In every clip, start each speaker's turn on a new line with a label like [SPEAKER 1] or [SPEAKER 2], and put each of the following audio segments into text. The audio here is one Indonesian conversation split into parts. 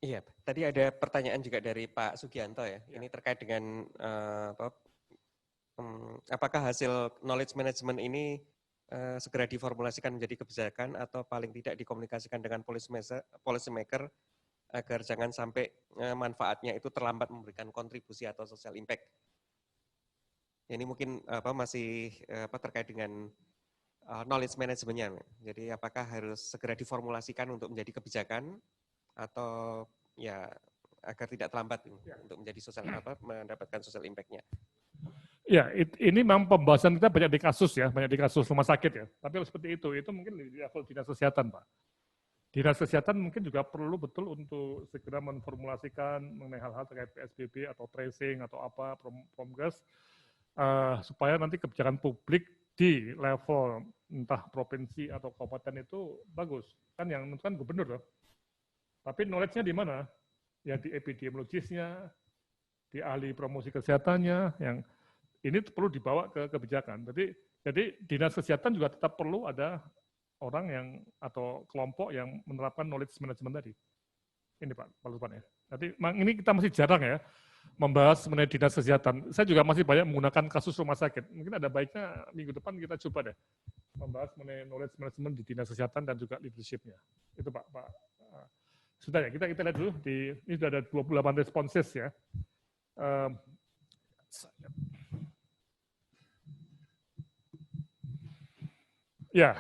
[SPEAKER 1] Iya, tadi ada pertanyaan juga dari Pak Sugianto ya.
[SPEAKER 2] Ya.
[SPEAKER 1] Ini terkait dengan apakah hasil knowledge management ini segera diformulasikan menjadi kebijakan atau paling tidak dikomunikasikan dengan policy maker agar jangan sampai manfaatnya itu terlambat memberikan kontribusi atau social impact. Ini mungkin masih terkait dengan knowledge manajemennya. Jadi apakah harus segera diformulasikan untuk menjadi kebijakan atau ya agar tidak terlambat untuk menjadi mendapatkan social impact-nya.
[SPEAKER 2] Ya, ini memang pembahasan kita banyak di kasus ya, banyak di kasus rumah sakit ya. Tapi seperti itu mungkin di level dinas kesehatan, Pak. Dinas kesehatan mungkin juga perlu betul untuk segera menformulasikan mengenai hal-hal terkait PSBB atau tracing atau apa, promgas, supaya nanti kebijakan publik di level entah provinsi atau kabupaten itu bagus. Kan yang menentukan gubernur loh. Tapi knowledge-nya di mana? Ya di epidemiologisnya, di ahli promosi kesehatannya, yang ini perlu dibawa ke kebijakan. Jadi dinas kesehatan juga tetap perlu ada orang yang atau kelompok yang menerapkan knowledge management tadi. Ini Pak Lutfi ya. Jadi ini kita masih jarang ya membahas mengenai dinas kesehatan. Saya juga masih banyak menggunakan kasus rumah sakit. Mungkin ada baiknya minggu depan kita coba deh membahas mengenai knowledge management di dinas kesehatan dan juga leadership-nya. Itu Pak. Sudah ya, kita lihat dulu. Ini sudah ada 28 responses ya. Ya,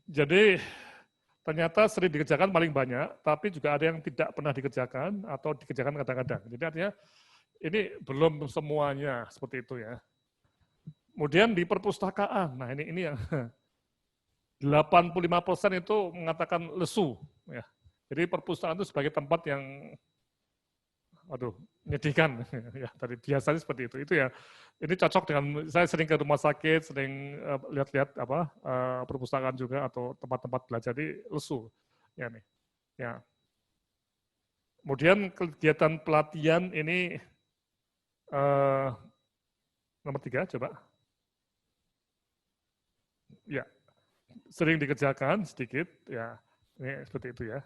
[SPEAKER 2] jadi ternyata sering dikerjakan paling banyak, tapi juga ada yang tidak pernah dikerjakan atau dikerjakan kadang-kadang. Jadi artinya ini belum semuanya seperti itu ya. Kemudian di perpustakaan, nah ini yang 85% itu mengatakan lesu. Ya. Jadi perpustakaan itu sebagai tempat yang menyedihkan ya, tadi biasanya seperti itu. Itu ya, ini cocok dengan saya sering ke rumah sakit, sering lihat-lihat perpustakaan juga atau tempat-tempat belajar di lesu ya nih. Ya. Kemudian kegiatan pelatihan ini nomor 3 coba. Ya, sering dikerjakan sedikit ya. Ini seperti itu ya.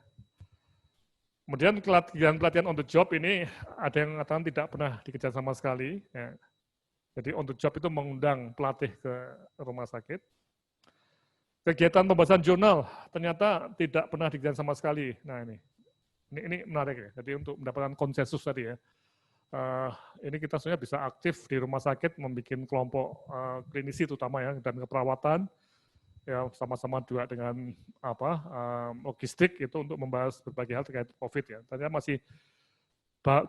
[SPEAKER 2] Kemudian pelatihan on the job ini ada yang mengatakan tidak pernah dikerjakan sama sekali. Ya. Jadi on the job itu mengundang pelatih ke rumah sakit. Kegiatan pembahasan jurnal ternyata tidak pernah dikerjakan sama sekali. Nah ini menarik ya. Jadi untuk mendapatkan konsensus tadi ya. Ini kita sebenarnya bisa aktif di rumah sakit membuat kelompok klinisi terutama ya dan keperawatan ya sama-sama juga dengan logistik itu untuk membahas berbagai hal terkait COVID ya. Ternyata masih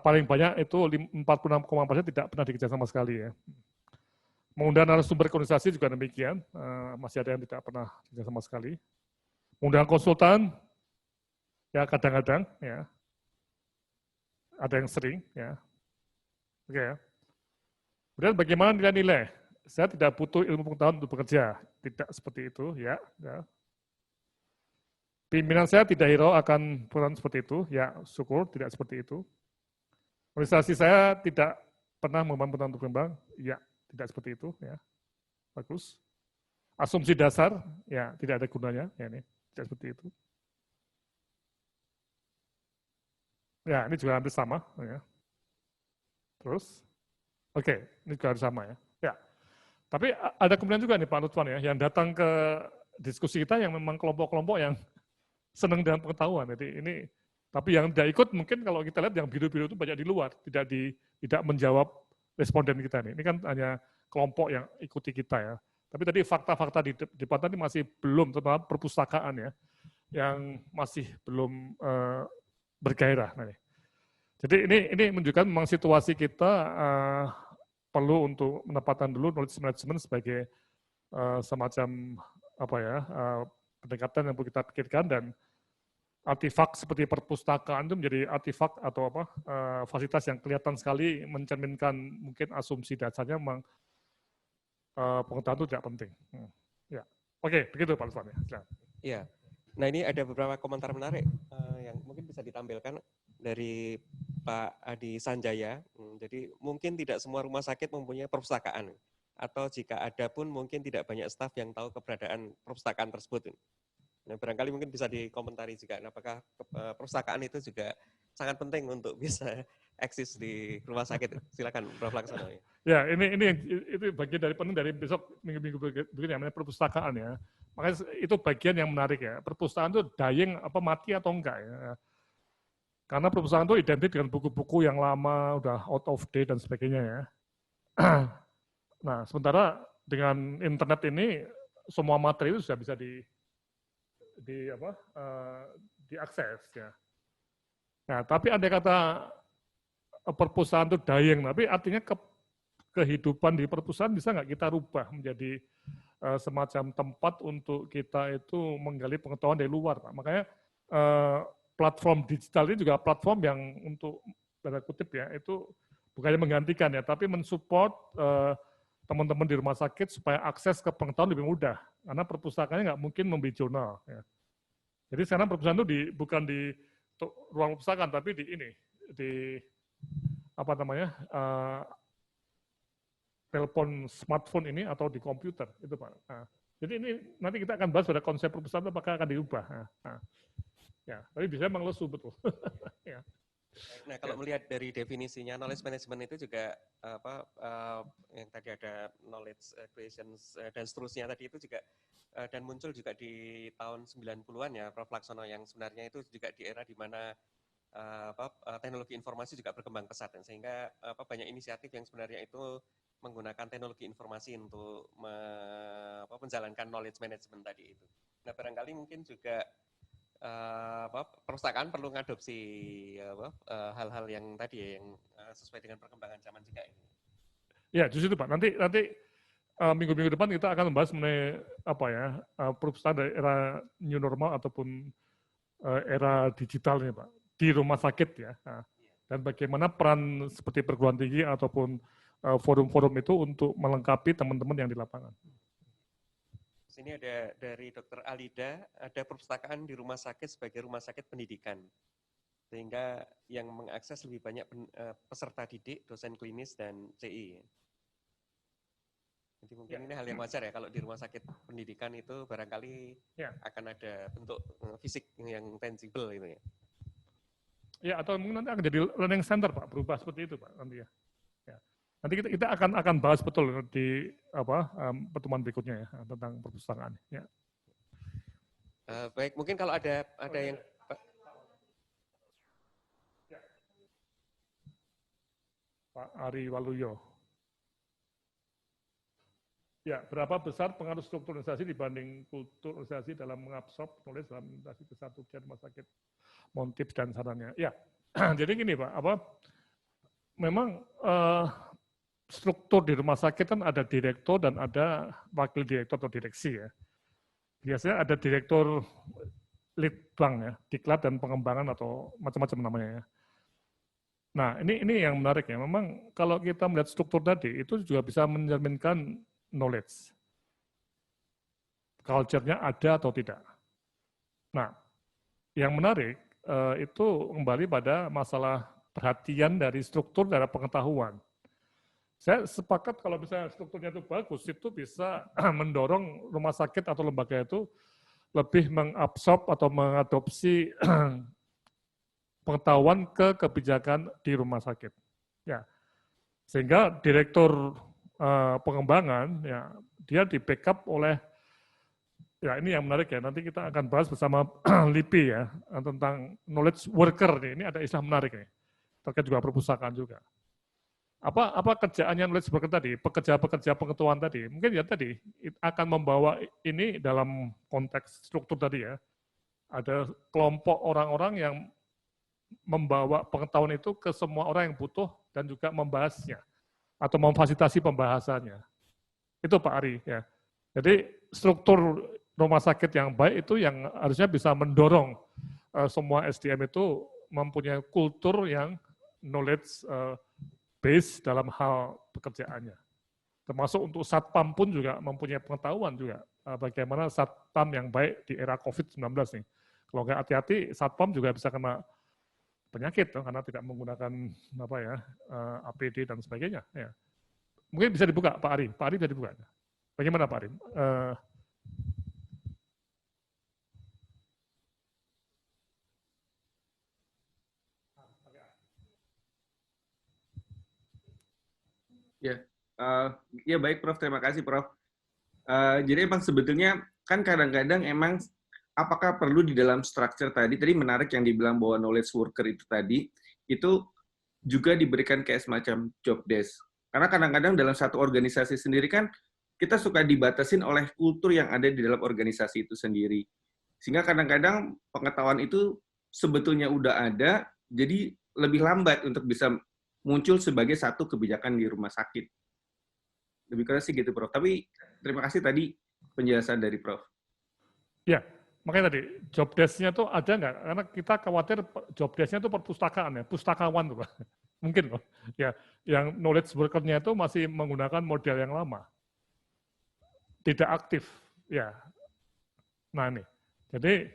[SPEAKER 2] paling banyak itu 46,4% tidak pernah dikerjakan sama sekali ya. Mengundang narasumber organisasi juga demikian, masih ada yang tidak pernah dikerjakan sama sekali. Mengundang konsultan, ya kadang-kadang ya, ada yang sering ya. Oke ya. Kemudian bagaimana nilai-nilai? Saya tidak butuh ilmu pengetahuan untuk bekerja, tidak seperti itu ya. Pimpinan saya tidak hirau akan peran seperti itu, ya syukur tidak seperti itu. Organisasi saya tidak pernah membantu untuk berkembang, ya tidak seperti itu, ya bagus. Asumsi dasar, ya tidak ada gunanya, ya ini tidak seperti itu. Ya ini juga hampir sama, ya. Terus, oke, ini juga harus sama ya. Ya, tapi ada kemudian juga nih Pak Lutfan ya, yang datang ke diskusi kita yang memang kelompok-kelompok yang senang dengan pengetahuan. Jadi ini, tapi yang tidak ikut mungkin kalau kita lihat yang biru-biru itu banyak di luar, tidak menjawab responden kita nih. Ini kan hanya kelompok yang ikuti kita ya. Tapi tadi fakta-fakta di depan tadi masih belum, terutama perpustakaan ya, yang masih belum bergairah. Nah, jadi ini menunjukkan memang situasi kita perlu untuk menempatkan dulu knowledge management sebagai semacam pendekatan yang perlu kita pikirkan, dan artefak seperti perpustakaan itu menjadi artefak atau fasilitas yang kelihatan sekali mencerminkan mungkin asumsi dasarnya memang pengetahuan itu tidak penting. Ya, oke, begitu Pak Lutfan ya.
[SPEAKER 1] Iya. Nah ini ada beberapa komentar menarik yang mungkin bisa ditampilkan dari Pak Adi Sanjaya. Jadi mungkin tidak semua rumah sakit mempunyai perpustakaan, atau jika ada pun mungkin tidak banyak staf yang tahu keberadaan perpustakaan tersebut. Nah, barangkali mungkin bisa dikomentari juga, apakah perpustakaan itu juga sangat penting untuk bisa eksis di rumah sakit. Silakan Prof. Laksono.
[SPEAKER 2] Ya, itu bagian dari penting dari besok minggu-minggu berikutnya namanya perpustakaan ya. Makanya itu bagian yang menarik ya. Perpustakaan itu dying apa mati atau enggak ya. Karena perpustakaan itu identik dengan buku-buku yang lama, udah out of date dan sebagainya ya. Nah, sementara dengan internet ini semua materi itu sudah bisa diakses ya. Nah, tapi andai kata perpustakaan itu dying, tapi artinya kehidupan di perpustakaan bisa nggak kita rubah menjadi semacam tempat untuk kita itu menggali pengetahuan dari luar, Pak. Makanya platform digital ini juga platform yang untuk tanda kutip ya, itu bukannya menggantikan ya, tapi mensupport teman-teman di rumah sakit supaya akses ke pengetahuan lebih mudah. Karena perpustakaannya nggak mungkin membeli jurnal. Ya. Jadi sekarang perpustakaan itu bukan di ruang perpustakaan, tapi di apa namanya, telepon smartphone ini atau di komputer itu Pak. Nah, jadi ini nanti kita akan bahas pada konsep perpustakaan apakah akan diubah. Ya, tapi bisa memang lesu betul. Ya.
[SPEAKER 1] Nah, kalau melihat dari definisinya knowledge management itu juga yang tadi ada knowledge creation dan seterusnya tadi itu juga dan muncul juga di tahun 90-an ya Prof. Laksono, yang sebenarnya itu juga di era di mana teknologi informasi juga berkembang pesat, dan sehingga banyak inisiatif yang sebenarnya itu menggunakan teknologi informasi untuk menjalankan knowledge management tadi itu. Nah, barangkali mungkin juga perpustakaan perlu mengadopsi hal-hal yang tadi ya, yang sesuai dengan perkembangan zaman juga ini.
[SPEAKER 2] Ya, justru itu Pak. Nanti minggu-minggu depan kita akan membahas mengenai perpustakaan dari era new normal ataupun era digital ini Pak, di rumah sakit ya. Nah, dan bagaimana peran seperti perguruan tinggi ataupun forum-forum itu untuk melengkapi teman-teman yang di lapangan.
[SPEAKER 1] Sini ada dari Dr. Alida, ada perpustakaan di rumah sakit sebagai rumah sakit pendidikan, sehingga yang mengakses lebih banyak peserta didik, dosen klinis, dan CI. Jadi mungkin ini hal yang wajar ya, kalau di rumah sakit pendidikan itu barangkali akan ada bentuk fisik yang tangible itu ya.
[SPEAKER 2] Ya, atau mungkin nanti akan jadi learning center Pak, berubah seperti itu Pak nanti ya. Nanti kita akan bahas betul di pertemuan berikutnya ya tentang perpustakaan. Ya.
[SPEAKER 1] Baik, mungkin kalau ada yang
[SPEAKER 2] Pak Ari Waluyo. Ya, berapa besar pengaruh struktur organisasi dibanding kultur organisasi dalam mengabsorb knowledge dalam implementasi kesatuan rumah sakit, motif dan sarannya. Ya, jadi gini Pak, memang struktur di rumah sakit kan ada direktur dan ada wakil direktur atau direksi ya. Biasanya ada direktur lead bank ya, diklat dan pengembangan atau macam-macam namanya ya. Nah, ini yang menarik ya. Memang kalau kita melihat struktur tadi itu juga bisa mencerminkan knowledge. Culture-nya ada atau tidak. Nah, yang menarik itu kembali pada masalah perhatian dari struktur dari pengetahuan. Saya sepakat kalau misalnya strukturnya itu bagus, itu bisa mendorong rumah sakit atau lembaga itu lebih mengabsorb atau mengadopsi pengetahuan ke kebijakan di rumah sakit. Ya, sehingga direktur pengembangan ya dia di backup oleh ya ini yang menarik ya. Nanti kita akan bahas bersama LIPI ya tentang knowledge worker nih. Ini ada istilah menarik nih. Terkait juga perpustakaan juga. Apa kerjaannya knowledge worker tadi, pekerja-pekerja pengetahuan tadi, mungkin ya tadi akan membawa ini dalam konteks struktur tadi ya, ada kelompok orang-orang yang membawa pengetahuan itu ke semua orang yang butuh dan juga membahasnya, atau memfasilitasi pembahasannya. Itu Pak Ari ya. Jadi struktur rumah sakit yang baik itu yang harusnya bisa mendorong semua SDM itu mempunyai kultur yang knowledge base dalam hal pekerjaannya. Termasuk untuk satpam pun juga mempunyai pengetahuan juga bagaimana satpam yang baik di era COVID-19 nih. Kalau nggak hati-hati, satpam juga bisa kena penyakit karena tidak menggunakan APD dan sebagainya. Ya. Mungkin bisa dibuka Pak Ari. Pak Ari bisa dibuka. Bagaimana Pak Ari?
[SPEAKER 3] Ya, ya baik Prof. Terima kasih Prof. Jadi emang sebetulnya kan kadang-kadang emang apakah perlu di dalam structure tadi menarik yang dibilang bahwa knowledge worker itu tadi, itu juga diberikan kayak semacam job desk. Karena kadang-kadang dalam satu organisasi sendiri kan kita suka dibatasin oleh kultur yang ada di dalam organisasi itu sendiri. Sehingga kadang-kadang pengetahuan itu sebetulnya udah ada, jadi lebih lambat untuk bisa muncul sebagai satu kebijakan di rumah sakit. Lebih kurang sih gitu, Prof. Tapi terima kasih tadi penjelasan dari Prof.
[SPEAKER 2] Ya, makanya tadi job desk-nya tuh ada nggak? Karena kita khawatir job desk-nya tuh perpustakaan ya, pustakawan tuh Pak. Mungkin loh. Ya, yang knowledge worker-nya itu masih menggunakan model yang lama. Tidak aktif. Ya. Nah ini. Jadi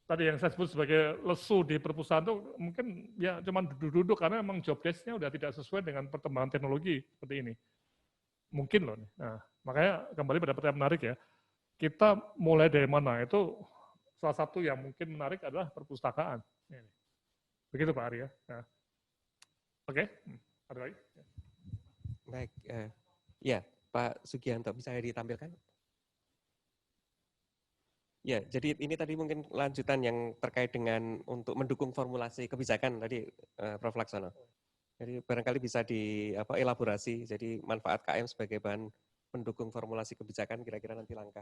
[SPEAKER 2] tadi yang saya sebut sebagai lesu di perpustakaan itu mungkin ya cuma duduk-duduk karena memang job desk-nya udah tidak sesuai dengan perkembangan teknologi seperti ini. Mungkin loh. Nah, makanya kembali pada pertanyaan menarik ya. Kita mulai dari mana? Itu salah satu yang mungkin menarik adalah perpustakaan. Begitu Pak Arya. Nah. Oke, ada lagi?
[SPEAKER 1] Baik, ya Pak Sugianto bisa ditampilkan? Ya, jadi ini tadi mungkin lanjutan yang terkait dengan untuk mendukung formulasi kebijakan tadi Prof. Laksono. Jadi barangkali bisa dielaborasi, jadi manfaat KM sebagai bahan mendukung formulasi kebijakan, kira-kira nanti langkah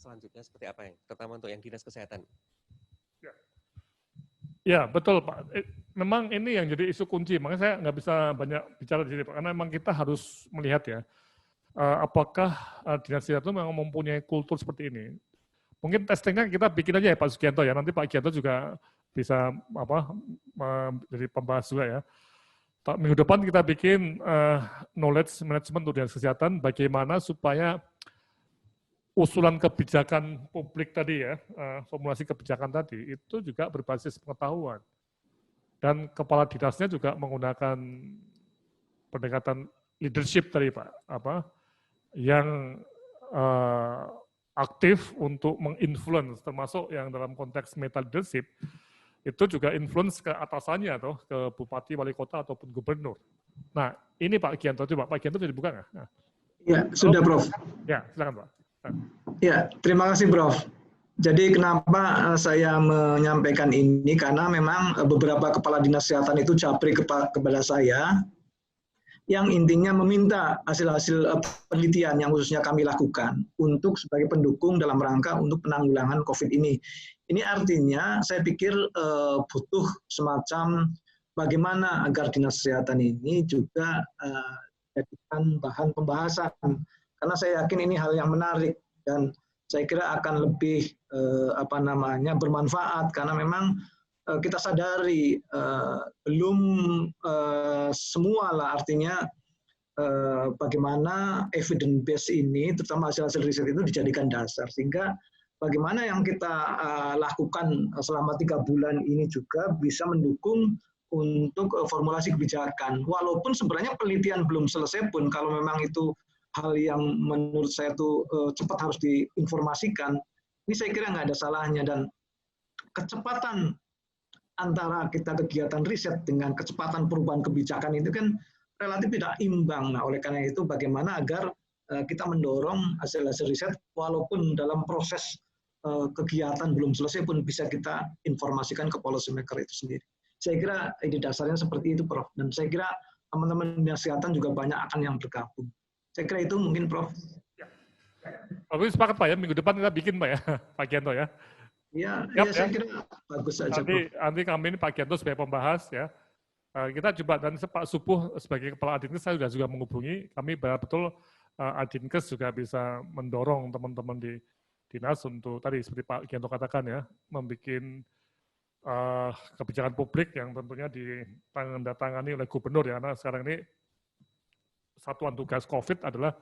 [SPEAKER 1] selanjutnya seperti apa ya, terutama untuk yang dinas kesehatan.
[SPEAKER 2] Ya betul Pak. Memang ini yang jadi isu kunci, makanya saya nggak bisa banyak bicara di sini Pak, karena memang kita harus melihat ya, apakah dinas kesehatan itu memang mempunyai kultur seperti ini. Mungkin testingnya kita bikin aja ya Pak Sugianto ya, nanti Pak Gianto juga bisa jadi pembahas juga ya. Minggu depan kita bikin knowledge management untuk dinas kesehatan, bagaimana supaya usulan kebijakan publik tadi ya, formulasi kebijakan tadi, itu juga berbasis pengetahuan. Dan kepala dinasnya juga menggunakan pendekatan leadership tadi Pak, yang aktif untuk menginfluence, termasuk yang dalam konteks meta leadership, itu juga influence ke atasannya, ke bupati, wali kota, ataupun gubernur. Nah, ini Pak Gianto, coba Pak Gianto bisa dibuka nggak? Nah.
[SPEAKER 4] Ya, sudah Prof.
[SPEAKER 2] Ya, silakan Pak.
[SPEAKER 4] Ya, terima kasih Prof. Jadi kenapa saya menyampaikan ini, karena memang beberapa kepala dinas kesehatan itu japri kepada saya, yang intinya meminta hasil-hasil penelitian yang khususnya kami lakukan untuk sebagai pendukung dalam rangka untuk penanggulangan COVID ini. Ini artinya saya pikir butuh semacam bagaimana agar dinas kesehatan ini juga jadikan bahan pembahasan. Karena saya yakin ini hal yang menarik dan saya kira akan lebih bermanfaat karena memang kita sadari belum semua lah, artinya bagaimana evidence base ini, terutama hasil-hasil riset itu dijadikan dasar, sehingga bagaimana yang kita lakukan selama 3 bulan ini juga bisa mendukung untuk formulasi kebijakan. Walaupun sebenarnya penelitian belum selesai pun, kalau memang itu hal yang menurut saya itu cepat harus diinformasikan, ini saya kira nggak ada salahnya. Dan kecepatan antara kita kegiatan riset dengan kecepatan perubahan kebijakan itu kan relatif tidak imbang. Nah, oleh karena itu bagaimana agar kita mendorong hasil-hasil riset walaupun dalam proses kegiatan belum selesai pun bisa kita informasikan ke policy maker itu sendiri. Saya kira ide dasarnya seperti itu Prof. Dan saya kira teman-teman dinas kesehatan juga banyak akan yang bergabung. Saya kira itu mungkin Prof.
[SPEAKER 2] Tapi sepakat Pak ya, minggu depan kita bikin Pak ya, Pak Gianto ya.
[SPEAKER 4] Ya, saya kira bagus saja.
[SPEAKER 2] Nanti kami ini Pak Gianto sebagai pembahas ya. Kita coba, dan Pak Supuh sebagai Kepala Adinkes saya sudah juga menghubungi, kami betul Adinkes juga bisa mendorong teman-teman di dinas untuk tadi seperti Pak Gianto katakan ya, membuat kebijakan publik yang tentunya ditandatangani oleh gubernur ya, karena sekarang ini satuan tugas COVID adalah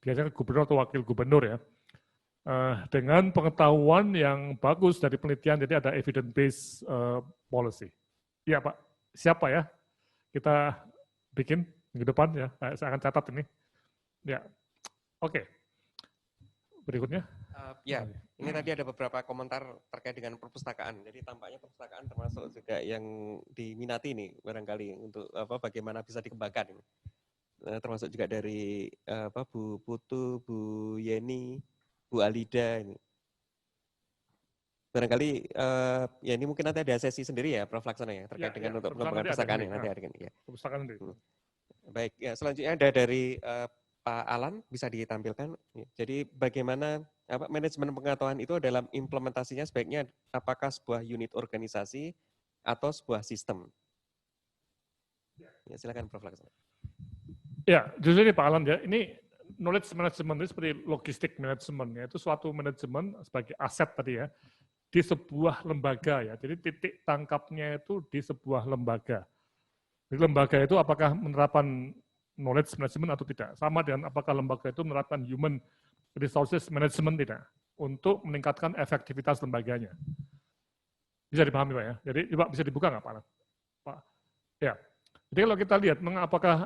[SPEAKER 2] biasanya gubernur atau wakil gubernur ya. Dengan pengetahuan yang bagus dari penelitian, jadi ada evidence based policy. Iya Pak, siapa ya? Kita bikin minggu depan ya, saya akan catat ini. Ya, oke. Berikutnya.
[SPEAKER 1] Ya, ini tadi ada beberapa komentar terkait dengan perpustakaan. Jadi tampaknya perpustakaan termasuk juga yang diminati nih barangkali untuk bagaimana bisa dikembangkan. termasuk juga dari Bu Putu, Bu Yeni, Bu Alida ini. Barangkali ya ini mungkin nanti ada sesi sendiri ya Prof. Laksana ya terkait dengan untuk pengembangan pustakaan ya nanti hari ini. Ya.
[SPEAKER 2] Perpustakaan nanti.
[SPEAKER 1] Baik, ya, selanjutnya ada dari Pak Alan, bisa ditampilkan. Jadi bagaimana manajemen pengetahuan itu dalam implementasinya sebaiknya apakah sebuah unit organisasi atau sebuah sistem? Ya, silakan Prof. Laksana.
[SPEAKER 2] Ya, justru ini Pak Alan ya, ini knowledge management itu seperti logistik manajemen ya, itu suatu manajemen sebagai aset tadi ya, di sebuah lembaga ya, jadi titik tangkapnya itu di sebuah lembaga. Di lembaga itu apakah menerapkan knowledge management atau tidak, sama dengan apakah lembaga itu menerapkan human resources management tidak, untuk meningkatkan efektivitas lembaganya. Bisa dipahami Pak ya, jadi coba bisa dibuka nggak Pak Alan? Pak, ya. Jadi kalau kita lihat, apakah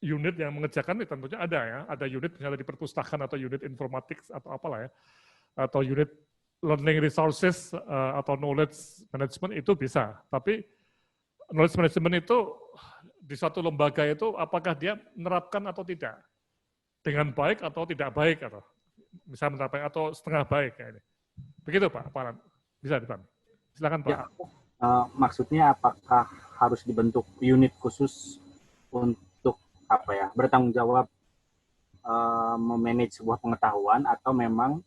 [SPEAKER 2] unit yang mengerjakan itu tentunya ada ya, ada unit misalnya di perpustakaan atau unit informatics atau apalah ya, atau unit learning resources atau knowledge management itu bisa. Tapi knowledge management itu di suatu lembaga itu apakah dia menerapkan atau tidak, dengan baik atau tidak baik atau bisa menerapkan atau setengah baik kayak ini. Begitu Pak Alan, bisa dipahami. Silakan Pak.
[SPEAKER 5] Ya, maksudnya apakah harus dibentuk unit khusus untuk bertanggung jawab memanage sebuah pengetahuan atau memang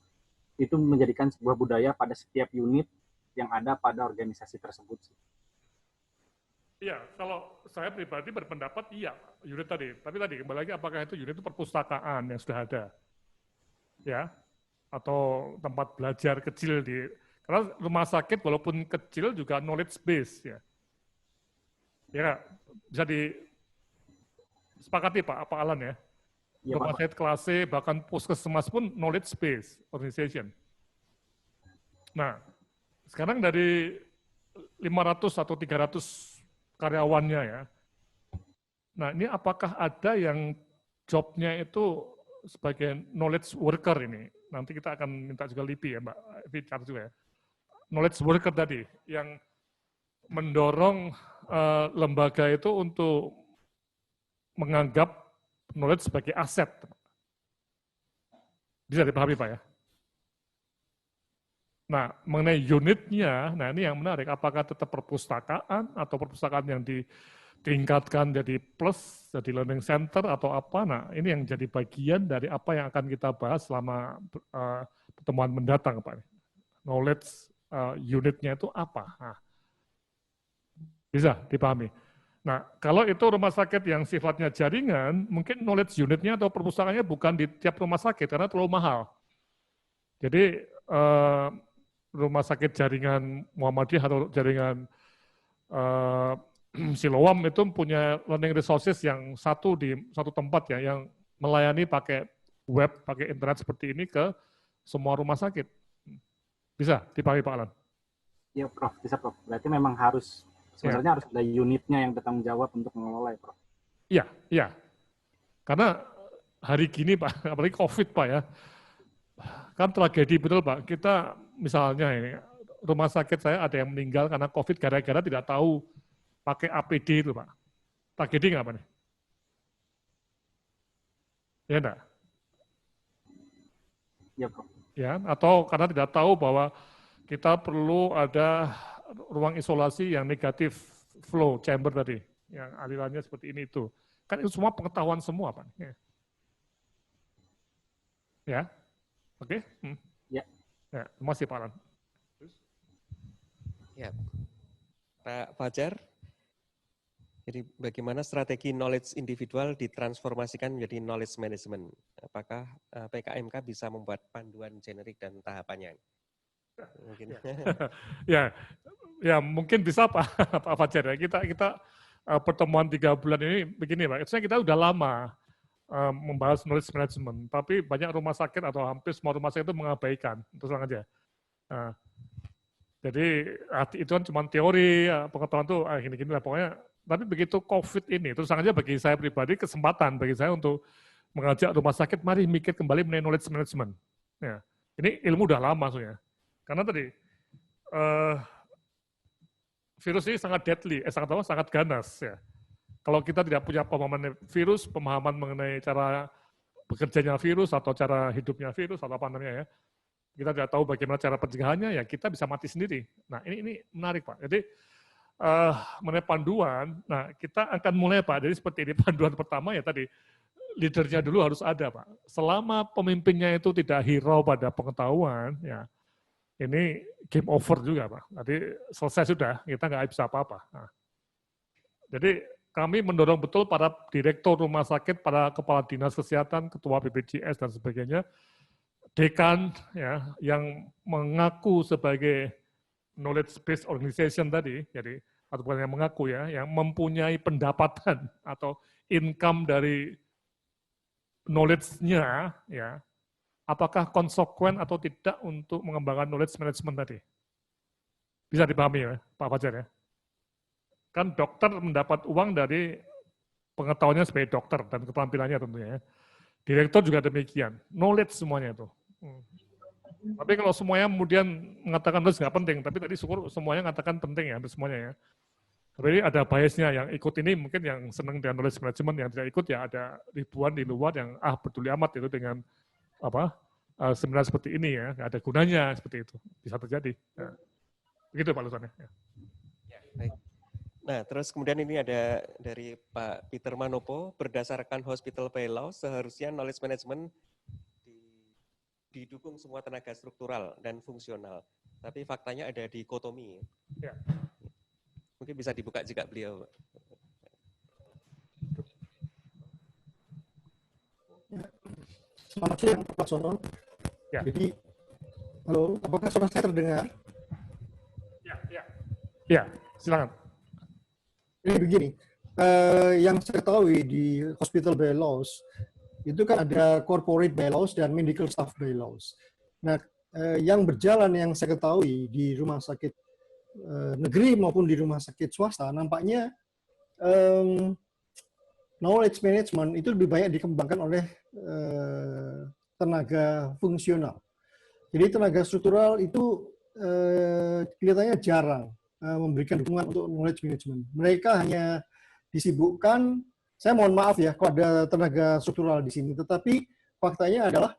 [SPEAKER 5] itu menjadikan sebuah budaya pada setiap unit yang ada pada organisasi tersebut?
[SPEAKER 2] Iya, kalau saya pribadi berpendapat iya, unit tadi. Tapi tadi kembali lagi apakah itu unit itu perpustakaan yang sudah ada, ya, atau tempat belajar kecil di, karena rumah sakit walaupun kecil juga knowledge base ya. Ya, bisa disepakati Pak Alan ya.
[SPEAKER 5] Ya,
[SPEAKER 2] rumah sakit kelas C, bahkan puskesmas pun knowledge base organization. Nah, sekarang dari 500 atau 300 karyawannya ya. Nah, ini apakah ada yang jobnya itu sebagai knowledge worker ini? Nanti kita akan minta juga LIPI ya Mbak, bicara juga ya. Knowledge worker tadi, yang mendorong lembaga itu untuk menganggap knowledge sebagai aset. Bisa dipahami Pak ya? Nah, mengenai unitnya, nah ini yang menarik, apakah tetap perpustakaan atau perpustakaan yang ditingkatkan jadi plus, jadi learning center atau apa, nah ini yang jadi bagian dari apa yang akan kita bahas selama pertemuan mendatang Pak. Knowledge unitnya itu apa? Nah, bisa dipahami. Nah, kalau itu rumah sakit yang sifatnya jaringan, mungkin knowledge unitnya atau perpustakaannya bukan di tiap rumah sakit karena terlalu mahal. Jadi rumah sakit jaringan Muhammadiyah atau jaringan Siloam itu punya learning resources yang satu di satu tempat ya, yang melayani pakai web, pakai internet seperti ini ke semua rumah sakit. Bisa dipahami Pak Alan?
[SPEAKER 5] Ya Prof, bisa Prof. Berarti memang harus sebenarnya harus ada unitnya yang bertanggung jawab untuk mengelola ya Prof.
[SPEAKER 2] Iya, iya. Karena hari gini Pak, apalagi COVID Pak ya, kan tragedi betul Pak. Kita misalnya ini, rumah sakit saya ada yang meninggal karena COVID gara-gara tidak tahu pakai APD itu Pak. Tragedi nggak Pak nih? Ya enggak?
[SPEAKER 5] Ya Prof.
[SPEAKER 2] Ya, atau karena tidak tahu bahwa kita perlu ada ruang isolasi yang negatif flow chamber tadi, yang alirannya seperti ini itu. Kan itu semua pengetahuan semua Pak. Ya, oke?
[SPEAKER 5] Ya.
[SPEAKER 2] Ya, terima kasih Pak Alan.
[SPEAKER 1] Ya, Pak Fajar. Jadi bagaimana strategi knowledge individual ditransformasikan menjadi knowledge management? Apakah PKMK bisa membuat panduan generik dan tahapannya? Mungkin.
[SPEAKER 2] Ya mungkin bisa Pak Fajar ya. Kita pertemuan 3 bulan ini begini Pak. Sebenarnya kita udah lama membahas knowledge management, tapi banyak rumah sakit atau hampir semua rumah sakit itu mengabaikan. Terus terang aja. Jadi itu kan cuma teori, pengetahuan tuh gini-gini lah pokoknya. Tapi begitu COVID ini, terus terang aja bagi saya pribadi kesempatan bagi saya untuk mengajak rumah sakit, mari mikir kembali mengenai knowledge management. Ya, ini ilmu udah lama maksudnya. Karena tadi virus ini sangat deadly, sangat ganas ya. Kalau kita tidak punya pemahaman virus, pemahaman mengenai cara bekerjanya virus atau cara hidupnya virus atau apa namanya ya, kita tidak tahu bagaimana cara pencegahannya, ya kita bisa mati sendiri. Nah ini menarik Pak. Jadi mengenai panduan, nah kita akan mulai Pak. Jadi seperti ini panduan pertama ya tadi, leadernya dulu harus ada Pak. Selama pemimpinnya itu tidak hirau pada pengetahuan, ya ini game over juga Pak. Jadi selesai sudah, kita nggak bisa apa-apa. Nah, jadi kami mendorong betul para direktur rumah sakit, para kepala dinas kesehatan, ketua BPJS dan sebagainya, dekan ya yang mengaku sebagai knowledge based organization tadi, jadi atau bukan yang mengaku ya, yang mempunyai pendapatan atau income dari knowledge-nya ya, apakah konsekuen atau tidak untuk mengembangkan knowledge management tadi? Bisa dipahami ya, Pak Fajar ya? Kan dokter mendapat uang dari pengetahuannya sebagai dokter dan keterampilannya tentunya ya. Direktur juga demikian, knowledge semuanya itu. Tapi kalau semuanya kemudian mengatakan knowledge nggak penting, tapi tadi syukur semuanya mengatakan penting ya, semuanya ya. Tapi ada biasnya yang ikut ini mungkin yang senang dengan knowledge management, yang tidak ikut ya ada ribuan di luar yang peduli amat itu dengan apa seminar seperti ini ya, nggak ada gunanya seperti itu, bisa terjadi. Ya. Begitu Pak Lusannya. Ya.
[SPEAKER 1] Ya, baik. Nah, terus kemudian ini ada dari Pak Peter Manopo, berdasarkan Hospital by Law, seharusnya knowledge management didukung semua tenaga struktural dan fungsional. Tapi faktanya ada dikotomi.
[SPEAKER 2] Ya.
[SPEAKER 1] Mungkin bisa dibuka juga beliau.
[SPEAKER 6] Selamat siang Pak Sono.
[SPEAKER 2] Ya.
[SPEAKER 6] Jadi, halo, apakah suara saya terdengar?
[SPEAKER 2] Ya, silakan.
[SPEAKER 6] Ini begini, yang saya ketahui di Hospital by Laws, itu kan ada corporate bylaws dan medical staff bylaws. Nah, yang berjalan yang saya ketahui di rumah sakit negeri maupun di rumah sakit swasta, nampaknya knowledge management itu lebih banyak dikembangkan oleh tenaga fungsional. Jadi tenaga struktural itu kelihatannya jarang memberikan dukungan untuk knowledge management. Mereka hanya disibukkan, saya mohon maaf ya kalau ada tenaga struktural di sini, tetapi faktanya adalah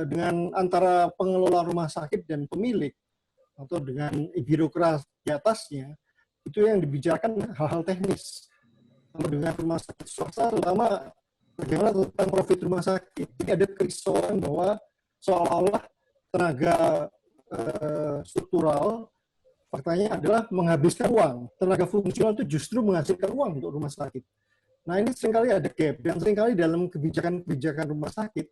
[SPEAKER 6] dengan antara pengelola rumah sakit dan pemilik, atau dengan birokrat di atasnya, itu yang dibicarakan hal-hal teknis. Kalau dengan rumah sakit swasta, terutama bagaimana tentang profit rumah sakit, ini ada kerisauan bahwa seolah-olah tenaga struktural faktanya adalah menghabiskan uang. Tenaga fungsional itu justru menghasilkan uang untuk rumah sakit. Nah ini seringkali ada gap, dan seringkali dalam kebijakan-kebijakan rumah sakit,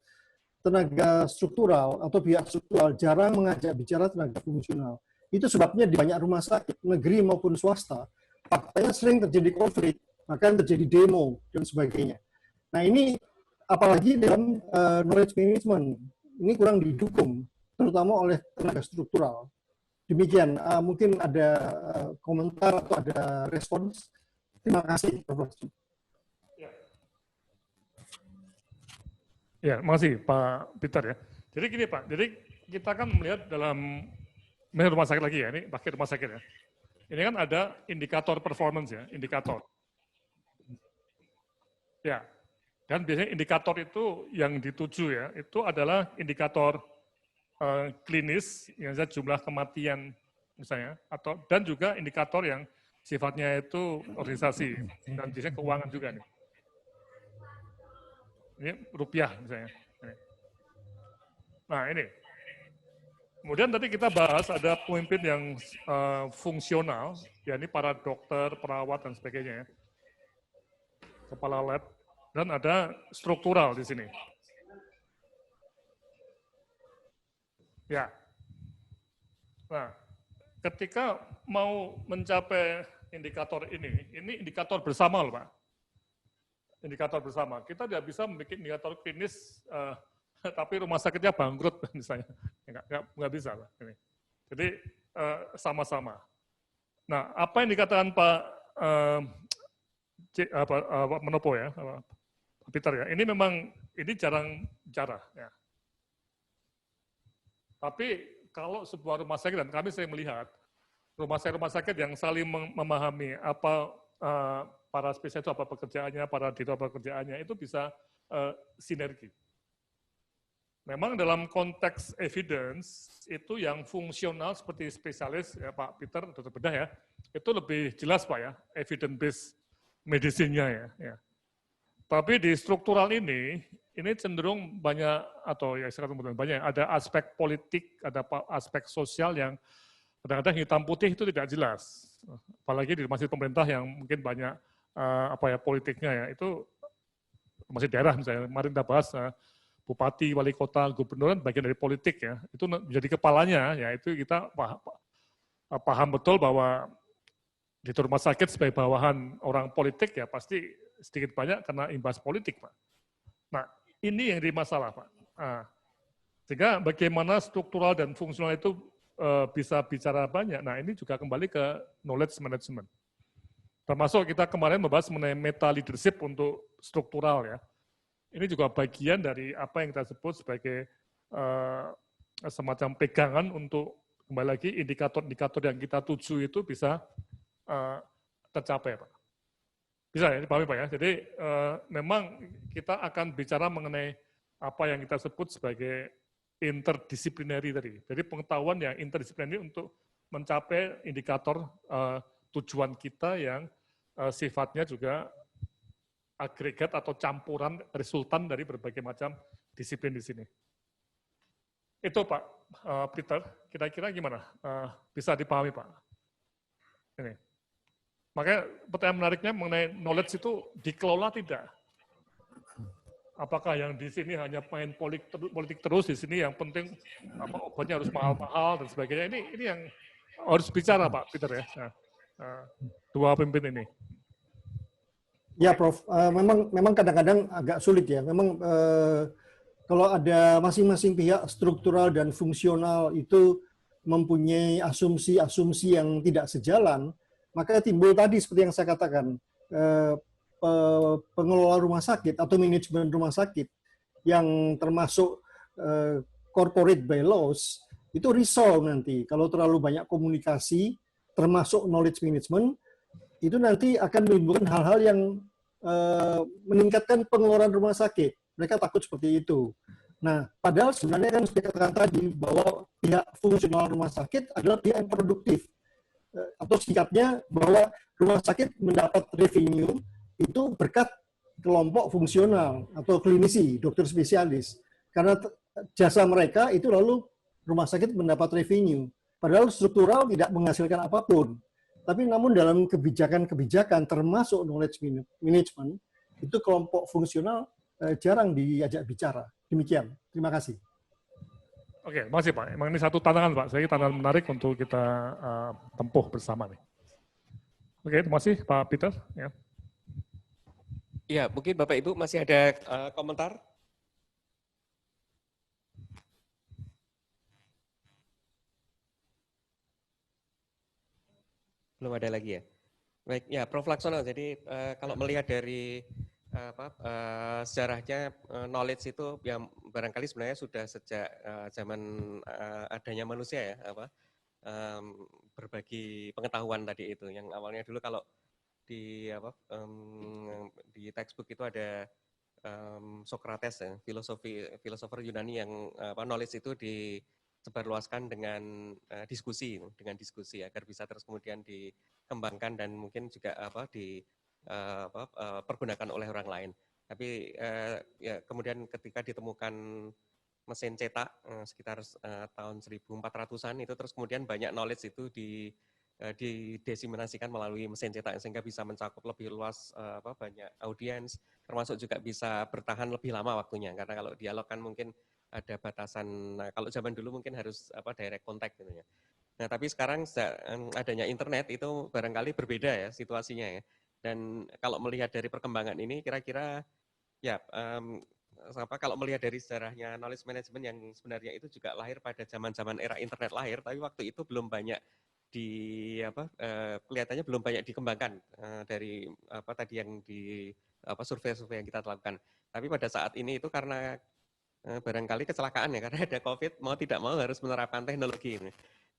[SPEAKER 6] tenaga struktural atau pihak struktural jarang mengajak bicara tenaga fungsional. Itu sebabnya di banyak rumah sakit, negeri maupun swasta, faktanya sering terjadi konflik, bahkan terjadi demo, dan sebagainya. Nah ini, apalagi dalam knowledge management, ini kurang didukung, terutama oleh tenaga struktural. Demikian, mungkin ada komentar atau ada respons. Terima kasih, Prof.
[SPEAKER 2] Ya, makasih Pak Peter ya. Jadi gini Pak, jadi kita kan melihat dalam rumah sakit lagi ya, ini pakai rumah sakit ya. Ini kan ada indikator performance ya, indikator. Ya, dan biasanya indikator itu yang dituju ya, itu adalah indikator klinis, yang jumlah kematian misalnya, atau dan juga indikator yang sifatnya itu organisasi dan biasanya keuangan juga nih. Ini rupiah misalnya. Nah ini. Kemudian tadi kita bahas ada pemimpin yang fungsional, yakni para dokter, perawat dan sebagainya, kepala lab, dan ada struktural di sini. Ya. Nah, ketika mau mencapai indikator ini indikator bersama loh Pak. Indikator bersama. Kita tidak bisa membuat indikator klinis, tapi rumah sakitnya bangkrut misalnya. Nggak bisa Pak. Ini. Jadi sama-sama. Nah, apa yang dikatakan Pak Manopo ya, Pak Peter ya, ini memang ini jarang bicara ya. Tapi kalau sebuah rumah sakit, dan kami sering melihat rumah sakit yang saling memahami apa para spesialis itu apa pekerjaannya, para direktur apa pekerjaannya, itu bisa sinergi. Memang dalam konteks evidence, itu yang fungsional seperti spesialis, ya Pak Peter, Dr. Bedah ya, itu lebih jelas Pak ya, evidence-based medicine-nya ya. Tapi di struktural ini cenderung banyak, atau ya sekarang banyak, ada aspek politik, ada aspek sosial yang kadang-kadang hitam putih itu tidak jelas. Apalagi di masih pemerintah yang mungkin banyak politiknya ya, itu masih daerah misalnya, kemarin kita bahas bupati, wali kota, gubernur bagian dari politik ya, itu menjadi kepalanya ya, itu kita paham betul bahwa di rumah sakit sebagai bawahan orang politik ya pasti sedikit banyak karena imbas politik Pak. Nah ini yang jadi masalah Pak. Sehingga bagaimana struktural dan fungsional itu bisa bicara banyak, nah ini juga kembali ke knowledge management. Termasuk kita kemarin membahas mengenai meta leadership untuk struktural ya. Ini juga bagian dari apa yang kita sebut sebagai semacam pegangan untuk kembali lagi indikator-indikator yang kita tuju itu bisa tercapai Pak. Bisa ya, dipahami Pak ya. Jadi memang kita akan bicara mengenai apa yang kita sebut sebagai interdisciplinary tadi. Jadi pengetahuan yang interdisciplinary untuk mencapai indikator tujuan kita yang sifatnya juga agregat atau campuran resultan dari berbagai macam disiplin di sini. Itu Pak Peter, kira-kira gimana? Bisa dipahami Pak? Ini. Makanya pertanyaan menariknya mengenai knowledge itu dikelola tidak? Apakah yang di sini hanya main politik terus, di sini yang penting obatnya harus mahal-mahal dan sebagainya. Ini yang harus bicara Pak Peter ya. Nah, dua pemimpin ini.
[SPEAKER 6] Ya, Prof. Memang kadang-kadang agak sulit ya. Memang kalau ada masing-masing pihak struktural dan fungsional itu mempunyai asumsi-asumsi yang tidak sejalan, maka timbul tadi seperti yang saya katakan, pengelola rumah sakit atau manajemen rumah sakit yang termasuk corporate bylaws itu risau nanti kalau terlalu banyak komunikasi, termasuk knowledge management, itu nanti akan menimbulkan hal-hal yang meningkatkan pengeluaran rumah sakit. Mereka takut seperti itu. Nah, padahal sebenarnya kan seperti katakan tadi bahwa pihak fungsional rumah sakit adalah pihak yang produktif. Atau sikapnya bahwa rumah sakit mendapat revenue itu berkat kelompok fungsional atau klinisi, dokter spesialis. Karena jasa mereka itu lalu rumah sakit mendapat revenue. Padahal struktural tidak menghasilkan apapun. Tapi namun dalam kebijakan-kebijakan termasuk knowledge management, itu kelompok fungsional jarang diajak bicara. Demikian. Terima kasih.
[SPEAKER 2] Oke, makasih Pak. Emang ini satu tantangan Pak. Saya tantangan menarik untuk kita tempuh bersama nih. Oke, terima kasih Pak Peter. Ya.
[SPEAKER 1] Ya, mungkin Bapak Ibu masih ada komentar? Belum ada lagi ya? Baik, ya Prof. Laksono, jadi kalau melihat dari sejarahnya knowledge itu yang barangkali sebenarnya sudah sejak zaman adanya manusia ya, berbagi pengetahuan tadi itu. Yang awalnya dulu kalau di di textbook itu ada Socrates ya, filosofer Yunani yang knowledge itu disebarluaskan dengan diskusi agar bisa terus kemudian dikembangkan dan mungkin juga pergunakan oleh orang lain. Tapi ya kemudian ketika ditemukan mesin cetak sekitar tahun 1400-an itu terus kemudian banyak knowledge itu didesiminasikan melalui mesin cetak sehingga bisa mencakup lebih luas banyak audiens, termasuk juga bisa bertahan lebih lama waktunya karena kalau dialog kan mungkin ada batasan. Nah, kalau zaman dulu mungkin harus direct contact gitu ya. Nah, tapi sekarang adanya internet itu barangkali berbeda ya situasinya ya. Dan kalau melihat dari perkembangan ini kira-kira ya kalau melihat dari sejarahnya knowledge management yang sebenarnya itu juga lahir pada zaman-zaman era internet lahir, tapi waktu itu belum banyak kelihatannya belum banyak dikembangkan dari tadi yang di survei-survei yang kita lakukan. Tapi pada saat ini itu karena barangkali kecelakaan ya, karena ada COVID, mau tidak mau harus menerapkan teknologi ini.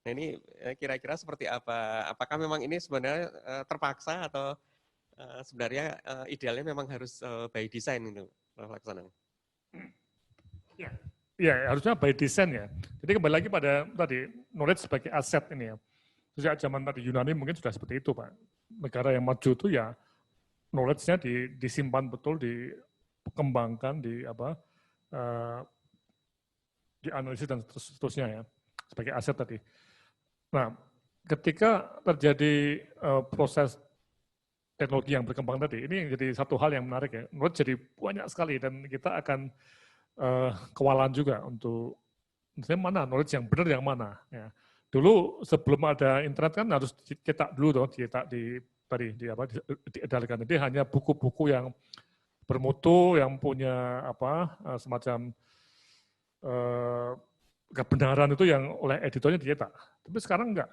[SPEAKER 1] Nah ini kira-kira seperti apa? Apakah memang ini sebenarnya terpaksa atau sebenarnya idealnya memang harus by design itu, Prof. Laksono.
[SPEAKER 2] Ya, harusnya by design ya. Jadi kembali lagi pada tadi, knowledge sebagai aset ini ya. Sejak zaman tadi Yunani mungkin sudah seperti itu, Pak. Negara yang maju itu ya knowledge-nya disimpan betul, dikembangkan, dianalisis dan seterusnya ya, sebagai aset tadi. Nah, ketika terjadi proses teknologi yang berkembang tadi, ini jadi satu hal yang menarik ya. Knowledge jadi banyak sekali dan kita akan kewalahan juga untuk misalnya mana knowledge yang benar yang mana. Ya. Dulu sebelum ada internet kan harus dicetak dulu, dicetak diedarkan. Jadi hanya buku-buku yang bermutu, yang punya semacam kebenaran itu yang oleh editornya dicetak. Tapi sekarang enggak.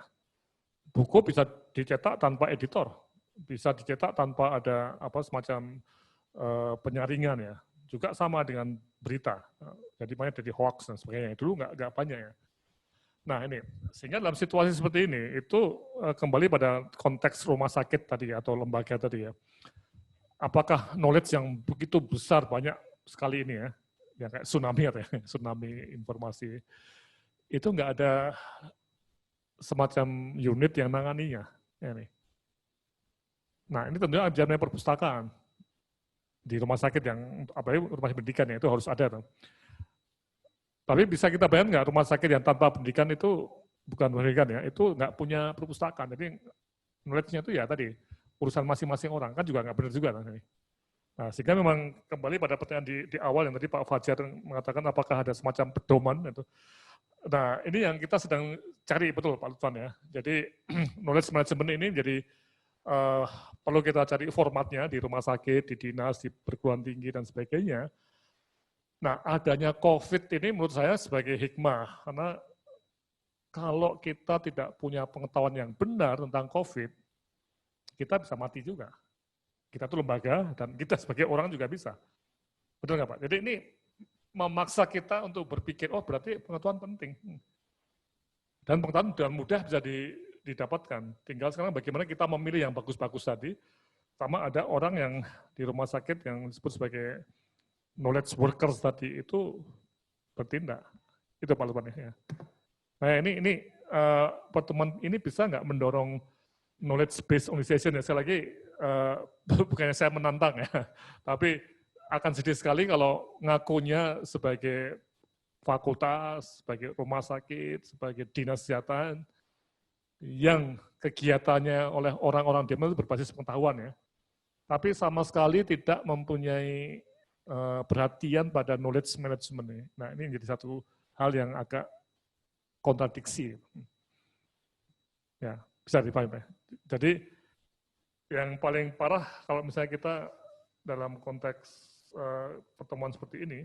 [SPEAKER 2] Buku bisa dicetak tanpa editor, bisa dicetak tanpa ada semacam penyaringan ya. Juga sama dengan berita, jadi banyak jadi hoax dan sebagainya. Dulu enggak banyak ya. Nah ini, sehingga dalam situasi seperti ini, itu kembali pada konteks rumah sakit tadi atau lembaga tadi ya. Apakah knowledge yang begitu besar, banyak sekali ini ya, yang kayak tsunami tsunami informasi, itu nggak ada semacam unit yang nanganinya. Ini. Nah ini tentunya jamnya perpustakaan. Di rumah sakit yang, apalagi rumah sakit pendidikan ya, itu harus ada. Tapi bisa kita bayangkan nggak rumah sakit yang tanpa pendidikan itu, bukan pendidikan ya, itu nggak punya perpustakaan. Jadi knowledge-nya itu ya tadi, urusan masing-masing orang, kan juga nggak benar juga. Nah, sehingga memang kembali pada pertanyaan di awal yang tadi Pak Fajar mengatakan apakah ada semacam pedoman. Itu. Nah ini yang kita sedang cari betul Pak Lutfan ya. Jadi knowledge management ini jadi perlu kita cari formatnya di rumah sakit, di dinas, di perguruan tinggi dan sebagainya. Nah, adanya COVID ini menurut saya sebagai hikmah, karena kalau kita tidak punya pengetahuan yang benar tentang COVID, kita bisa mati juga. Kita itu lembaga, dan kita sebagai orang juga bisa. Betul nggak Pak? Jadi ini memaksa kita untuk berpikir, oh berarti pengetahuan penting. Dan pengetahuan dengan mudah bisa didapatkan. Tinggal sekarang bagaimana kita memilih yang bagus-bagus tadi, sama ada orang yang di rumah sakit yang disebut sebagai knowledge workers tadi itu bertindak. Itu Pak Lutfan ya. Nah ini pertemuan ini bisa nggak mendorong knowledge based organization ya. Saya lagi bukannya saya menantang ya, tapi akan sedih sekali kalau ngakunya sebagai fakultas, sebagai rumah sakit, sebagai dinas kesehatan yang kegiatannya oleh orang-orang demo itu berbasis pengetahuan ya. Tapi sama sekali tidak mempunyai perhatian pada knowledge management ini. Nah ini menjadi satu hal yang agak kontradiksi. Ya, bisa dipahami. Jadi yang paling parah kalau misalnya kita dalam konteks pertemuan seperti ini,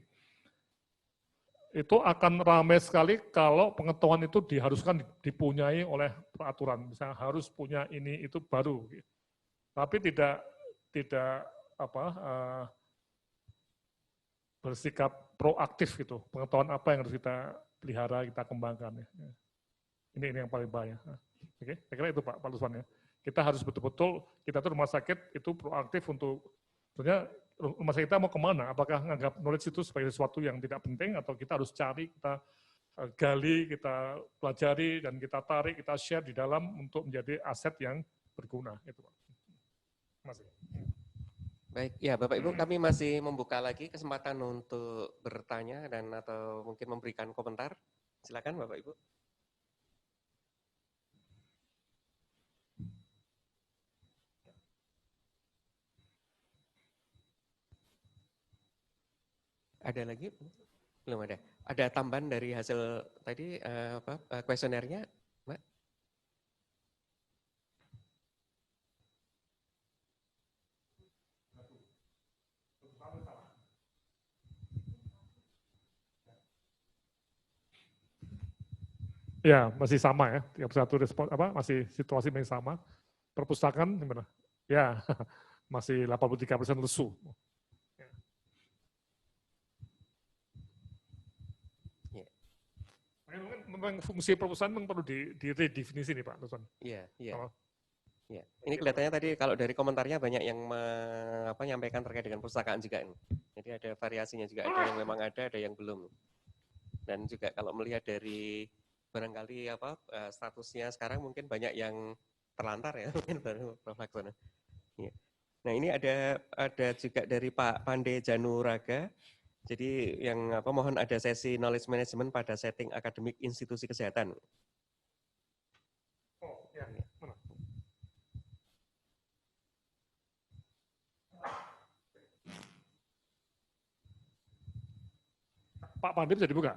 [SPEAKER 2] itu akan ramai sekali kalau pengetahuan itu diharuskan dipunyai oleh peraturan. Misalnya harus punya ini itu baru. Tapi tidak bersikap proaktif gitu, pengetahuan apa yang harus kita pelihara, kita kembangkan. Ya. Ini yang paling bahaya. Oke, saya kira itu Pak Lutfan ya. Kita harus betul-betul, kita tuh rumah sakit itu proaktif untuk, sebenarnya rumah sakit kita mau kemana? Apakah menganggap knowledge itu sebagai sesuatu yang tidak penting, atau kita harus cari, kita gali, kita pelajari, dan kita tarik, kita share di dalam untuk menjadi aset yang berguna. Itu Pak. Masih.
[SPEAKER 1] Baik, ya Bapak Ibu, kami masih membuka lagi kesempatan untuk bertanya dan atau mungkin memberikan komentar. Silakan Bapak Ibu. Ada lagi? Belum ada. Ada tambahan dari hasil tadi kuesionernya, Mbak?
[SPEAKER 2] Ya, masih sama ya. 31 respon masih situasi yang sama. Perpustakaan gimana? Ya, masih 83% lesu.
[SPEAKER 1] Ya.
[SPEAKER 2] Memang fungsi perpustakaan memang perlu diredefinisi nih Pak Lutfan.
[SPEAKER 1] Iya, iya. Ya, ini kelihatannya tadi kalau dari komentarnya banyak yang menyampaikan terkait dengan perpustakaan juga ini. Jadi ada variasinya juga, ada yang memang ada yang belum. Dan juga kalau melihat dari barangkali statusnya sekarang mungkin banyak yang terlantar ya, mungkin baru Prof. Laksono. Ya. Nah ini ada juga dari Pak Pande Januraga. Jadi yang mohon ada sesi knowledge management pada setting akademik institusi kesehatan.
[SPEAKER 2] Oh, ya. Mana? Pak Pande bisa dibuka?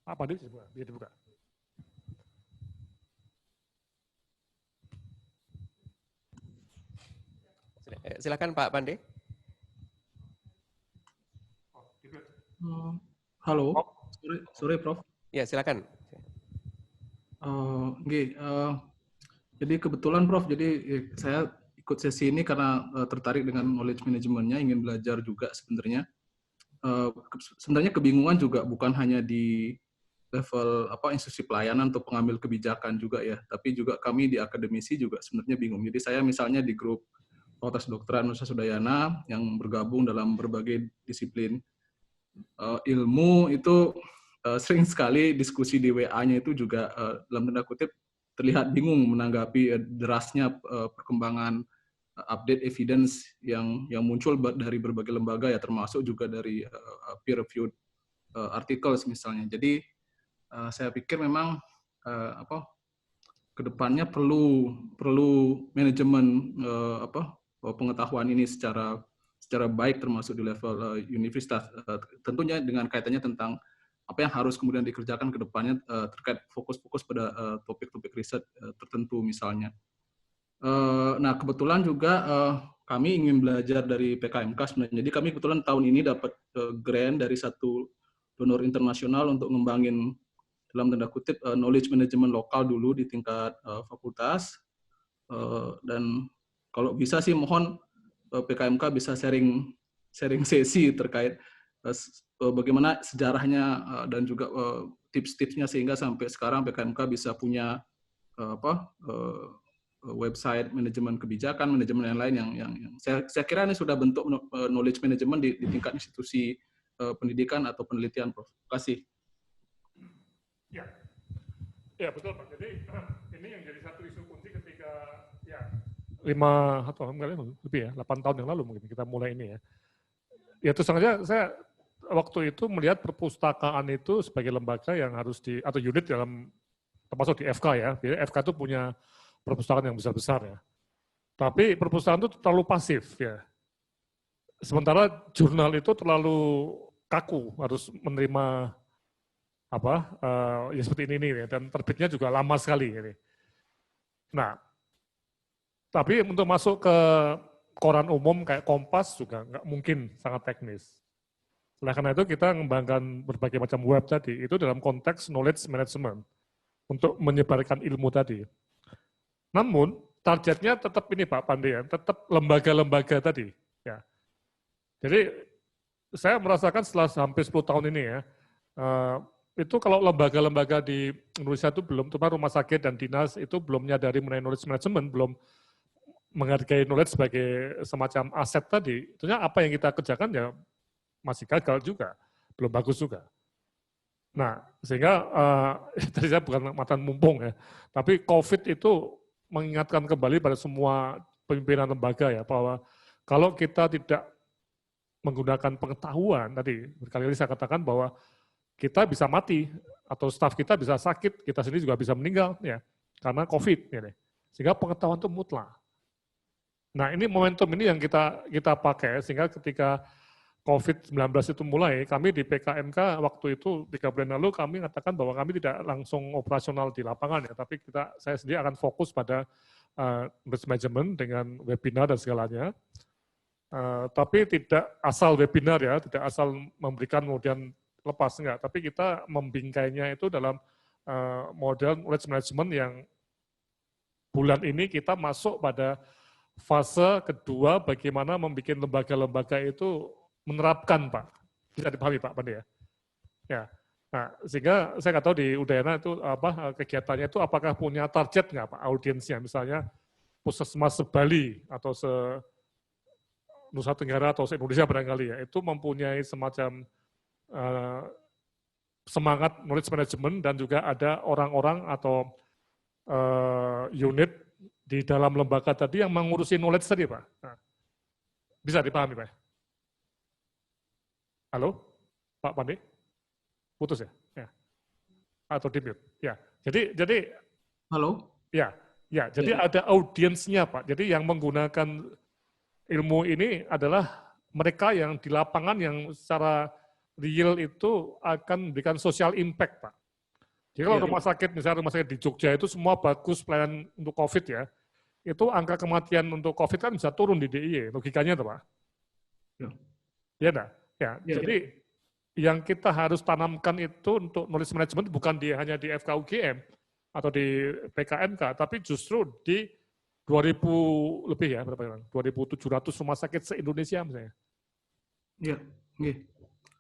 [SPEAKER 2] Pak Pande bisa dibuka?
[SPEAKER 1] Silakan Pak Pande.
[SPEAKER 7] Halo, sore Prof.
[SPEAKER 1] Ya silakan.
[SPEAKER 7] Jadi kebetulan Prof, jadi saya ikut sesi ini karena tertarik dengan knowledge managementnya, ingin belajar juga sebenarnya. Sebenarnya kebingungan juga bukan hanya di level institusi pelayanan atau pengambil kebijakan juga ya, tapi juga kami di akademisi juga sebenarnya bingung. Jadi saya misalnya di grup Fakultas Kedokteran Universitas Udayana yang bergabung dalam berbagai disiplin ilmu itu sering sekali diskusi di WA-nya itu juga dalam tanda kutip terlihat bingung menanggapi derasnya perkembangan update evidence yang muncul dari berbagai lembaga ya, termasuk juga dari peer reviewed articles misalnya. Jadi saya pikir memang kedepannya perlu manajemen pengetahuan ini secara baik, termasuk di level universitas, tentunya dengan kaitannya tentang apa yang harus kemudian dikerjakan ke depannya terkait fokus pada topik-topik riset tertentu misalnya. Nah kebetulan juga kami ingin belajar dari PKMK sebenarnya. Jadi kami kebetulan tahun ini dapat grant dari satu donor internasional untuk ngembangin dalam tanda kutip knowledge management lokal dulu di tingkat fakultas, dan kalau bisa sih mohon PKMK bisa sharing sesi terkait bagaimana sejarahnya dan juga tips-tipsnya sehingga sampai sekarang PKMK bisa punya website manajemen kebijakan, manajemen yang lain yang saya kira ini sudah bentuk knowledge management di tingkat institusi pendidikan atau penelitian, Prof. Terima kasih.
[SPEAKER 2] Ya betul Pak. Jadi ini yang jadi satu isu kunci ketika 5 atau lebih ya 8 tahun yang lalu mungkin kita mulai ini ya. Ya terus saja saya waktu itu melihat perpustakaan itu sebagai lembaga yang harus atau unit dalam termasuk di FK ya. Jadi FK itu punya perpustakaan yang besar-besar ya. Tapi perpustakaan itu terlalu pasif ya. Sementara jurnal itu terlalu kaku, harus menerima ya seperti ini ya, dan terbitnya juga lama sekali ini. Nah, tapi untuk masuk ke koran umum kayak Kompas juga nggak mungkin, sangat teknis. Oleh karena itu kita mengembangkan berbagai macam web tadi, itu dalam konteks knowledge management, untuk menyebarkan ilmu tadi. Namun, targetnya tetap ini Pak Pande ya, tetap lembaga-lembaga tadi. Ya. Jadi, saya merasakan setelah hampir 10 tahun ini ya, itu kalau lembaga-lembaga di Indonesia itu belum, terutama rumah sakit dan dinas itu belum menyadari mengenai knowledge management, belum menghargai knowledge sebagai semacam aset tadi, tentunya apa yang kita kerjakan ya masih gagal juga, belum bagus juga. Nah, sehingga tadi saya bukan mantan mumpung ya, tapi COVID itu mengingatkan kembali pada semua pimpinan lembaga ya, bahwa kalau kita tidak menggunakan pengetahuan, tadi berkali-kali saya katakan bahwa kita bisa mati, atau staf kita bisa sakit, kita sendiri juga bisa meninggal, ya, karena COVID. Ya, sehingga pengetahuan itu mutlak. Nah ini momentum ini yang kita pakai, sehingga ketika COVID-19 itu mulai, kami di PKMK waktu itu 3 bulan lalu kami mengatakan bahwa kami tidak langsung operasional di lapangan, ya, tapi saya sendiri akan fokus pada knowledge management dengan webinar dan segalanya. Tapi tidak asal webinar ya, tidak asal memberikan kemudian lepas, enggak, tapi kita membingkainya itu dalam model knowledge management yang bulan ini kita masuk pada fase kedua, bagaimana membuat lembaga-lembaga itu menerapkan, Pak. Bisa dipahami Pak Pande ya? Ya, Nah, sehingga saya nggak tahu di Udayana itu apa kegiatannya itu apakah punya target nggak Pak audiensnya, misalnya Puskesmas se-Bali atau se-Nusa Tenggara atau se-Indonesia barangkali ya, itu mempunyai semacam semangat knowledge management dan juga ada orang-orang atau unit di dalam lembaga tadi yang mengurusi knowledge tadi Pak. Nah, bisa dipahami Pak? Halo, Pak Pandi? Putus ya? Ya. Atau di mute? Ya. Jadi
[SPEAKER 7] Halo?
[SPEAKER 2] ya, jadi ada audiensnya Pak. Jadi yang menggunakan ilmu ini adalah mereka yang di lapangan yang secara real itu akan memberikan social impact Pak. Jadi kalau rumah sakit, misalnya rumah sakit di Jogja itu semua bagus pelayanan untuk COVID ya, itu angka kematian untuk COVID kan bisa turun di DIY, logikanya tuh Pak. Ya enggak? Ya, jadi yang kita harus tanamkan itu untuk knowledge management bukan hanya di FKUGM atau di PKMK, tapi justru di 2000 lebih ya, berapa 2.700 rumah sakit se-Indonesia misalnya.
[SPEAKER 7] Iya,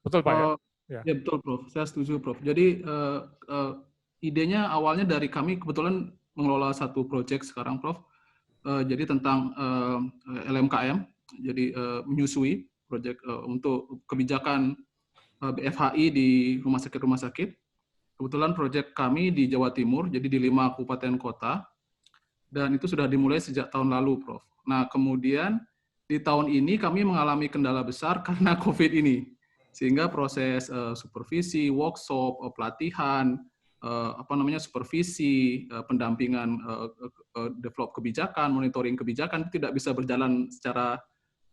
[SPEAKER 2] betul Pak ya?
[SPEAKER 7] Ya betul Prof, saya setuju Prof. Jadi idenya awalnya dari kami kebetulan mengelola satu proyek sekarang Prof. Jadi tentang LMKM, jadi menyusui proyek untuk kebijakan BFHI di rumah sakit. Kebetulan proyek kami di Jawa Timur, jadi di 5 kabupaten kota, dan itu sudah dimulai sejak tahun lalu Prof. Nah kemudian di tahun ini kami mengalami kendala besar karena COVID ini. Sehingga proses supervisi, workshop, pelatihan, supervisi, pendampingan develop kebijakan, monitoring kebijakan itu tidak bisa berjalan secara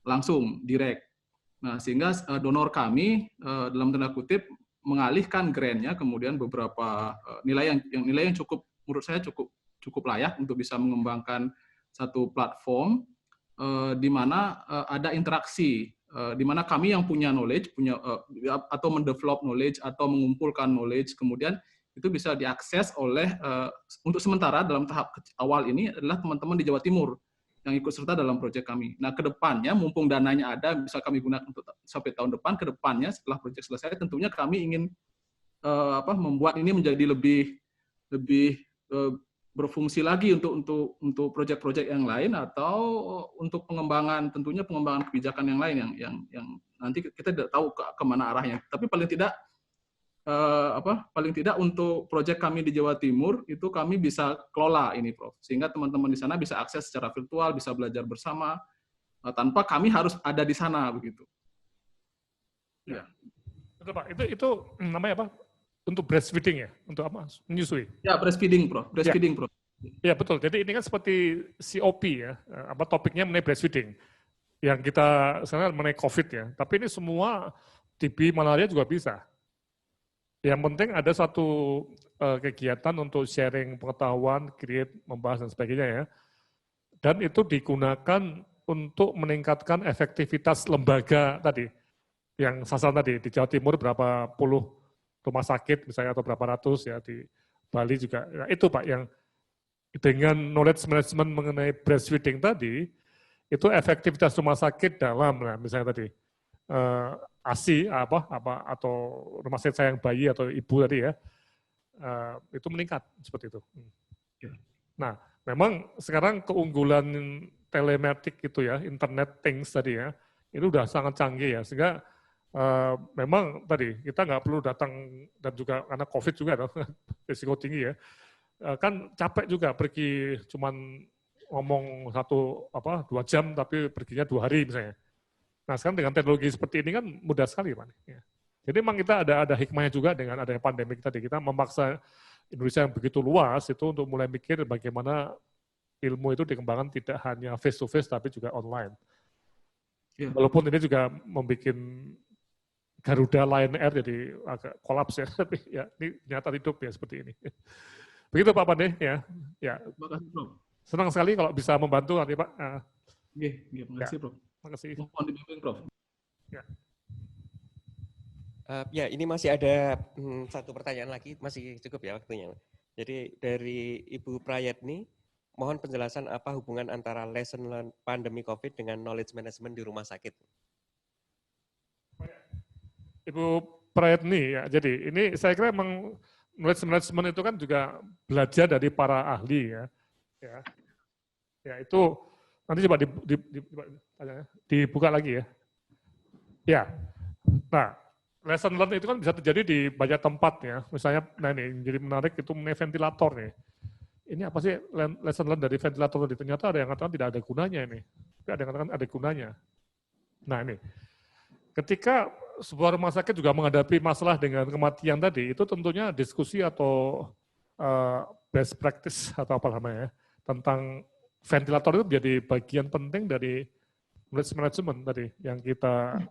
[SPEAKER 7] langsung, direct. Nah, sehingga donor kami dalam tanda kutip mengalihkan grant-nya kemudian beberapa nilai yang cukup menurut saya cukup layak untuk bisa mengembangkan satu platform di mana ada interaksi, di mana kami yang punya knowledge, atau mendevelop knowledge atau mengumpulkan knowledge, kemudian itu bisa diakses oleh untuk sementara dalam tahap awal ini adalah teman-teman di Jawa Timur yang ikut serta dalam proyek kami. Nah, ke depannya mumpung dananya ada bisa kami gunakan untuk sampai tahun depan, ke depannya setelah proyek selesai tentunya kami ingin membuat ini menjadi lebih berfungsi lagi untuk proyek-proyek yang lain atau untuk pengembangan kebijakan yang lain yang nanti kita tidak tahu kemana arahnya. Tapi paling tidak untuk proyek kami di Jawa Timur itu kami bisa kelola ini Prof. Sehingga teman-teman di sana bisa akses secara virtual, bisa belajar bersama tanpa kami harus ada di sana begitu.
[SPEAKER 2] Ya. Betul Pak. Itu namanya apa? Untuk breastfeeding ya? Untuk apa? Menyusui?
[SPEAKER 7] Ya, breastfeeding Prof. Breastfeeding Prof.
[SPEAKER 2] Ya betul. Jadi ini kan seperti COP ya. Topiknya mengenai breastfeeding. Yang kita sebenarnya mengenai COVID ya. Tapi ini semua TB, malaria juga bisa. Yang penting ada satu kegiatan untuk sharing pengetahuan, create, membahas, dan sebagainya ya. Dan itu digunakan untuk meningkatkan efektivitas lembaga tadi. Yang sasaran tadi, di Jawa Timur berapa puluh rumah sakit misalnya, atau berapa ratus ya, di Bali juga. Nah, itu Pak, yang dengan knowledge management mengenai breastfeeding tadi, itu efektivitas rumah sakit dalam, nah, misalnya tadi, ASI atau rumah sakit sayang bayi atau ibu tadi ya, itu meningkat seperti itu. Nah, memang sekarang keunggulan telematik itu ya, Internet Things tadi ya, itu udah sangat canggih ya, sehingga memang tadi kita nggak perlu datang, dan juga karena COVID juga risiko tinggi ya, kan capek juga pergi cuman ngomong 2 jam tapi perginya 2 hari misalnya. Nah sekarang dengan teknologi seperti ini kan mudah sekali Pak. Ya. Jadi memang kita ada hikmahnya juga dengan adanya pandemi tadi, kita memaksa Indonesia yang begitu luas itu untuk mulai mikir bagaimana ilmu itu dikembangkan tidak hanya face to face tapi juga online. Ya. Walaupun ini juga membuat Garuda Lion Air jadi agak kolaps ya, tapi ya ini nyata hidup ya seperti ini. Begitu Pak Pandey ya. Ya. Terima kasih Prof. Senang sekali kalau bisa membantu nanti Pak.
[SPEAKER 7] Terima kasih Prof.
[SPEAKER 2] Terima kasih.
[SPEAKER 7] Mohon dibimbing Prof.
[SPEAKER 2] Ya.
[SPEAKER 1] Ya, ini masih ada satu pertanyaan lagi, masih cukup ya waktunya. Jadi dari Ibu Prayetni, mohon penjelasan apa hubungan antara lesson learned pandemi COVID dengan knowledge management di rumah sakit.
[SPEAKER 2] Ibu Praetni ya. Jadi ini saya kira memang knowledge management itu kan juga belajar dari para ahli ya. Ya itu nanti coba dibuka lagi ya. Ya. Nah, lesson learn itu kan bisa terjadi di banyak tempat ya. Misalnya, nah ini jadi menarik itu mengenai ventilator nih. Ini apa sih lesson learn dari ventilator tadi? Ternyata ada yang katakan tidak ada gunanya ini. Tapi ada yang katakan ada gunanya. Nah ini, ketika sebuah rumah sakit juga menghadapi masalah dengan kematian tadi, itu tentunya diskusi atau best practice atau apa namanya, tentang ventilator itu menjadi bagian penting dari knowledge management tadi, yang kita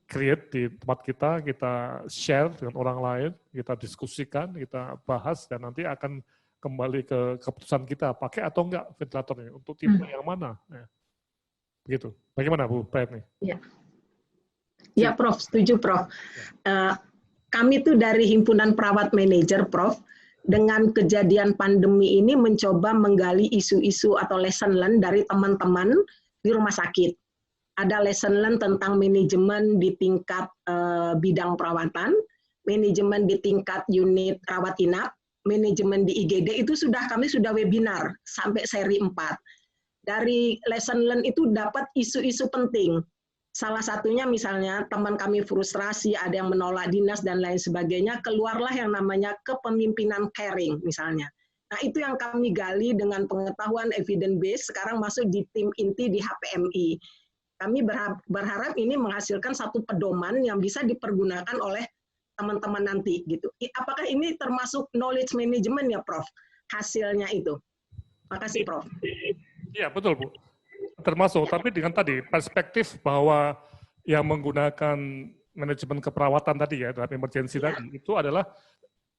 [SPEAKER 2] create di tempat kita share dengan orang lain, kita diskusikan, kita bahas, dan nanti akan kembali ke keputusan kita, pakai atau enggak ventilatornya, untuk tipe yang mana. Ya. Begitu. Bagaimana Bu Praetni?
[SPEAKER 8] Ya Prof, setuju Prof. Kami tuh dari Himpunan Perawat Manajer Prof, dengan kejadian pandemi ini mencoba menggali isu-isu atau lesson learn dari teman-teman di rumah sakit. Ada lesson learn tentang manajemen di tingkat bidang perawatan, manajemen di tingkat unit rawat inap, manajemen di IGD, itu kami sudah webinar sampai seri 4. Dari lesson learn itu dapat isu-isu penting. Salah satunya misalnya teman kami frustrasi, ada yang menolak dinas dan lain sebagainya, keluarlah yang namanya kepemimpinan caring misalnya. Nah itu yang kami gali dengan pengetahuan evidence base, sekarang masuk di tim inti di HPMI. Kami berharap ini menghasilkan satu pedoman yang bisa dipergunakan oleh teman-teman nanti gitu. Apakah ini termasuk knowledge management ya Prof? Hasilnya itu. Makasih Prof.
[SPEAKER 2] Iya betul Bu. Termasuk, tapi dengan tadi perspektif bahwa yang menggunakan manajemen keperawatan tadi ya, dalam emergency tadi, itu adalah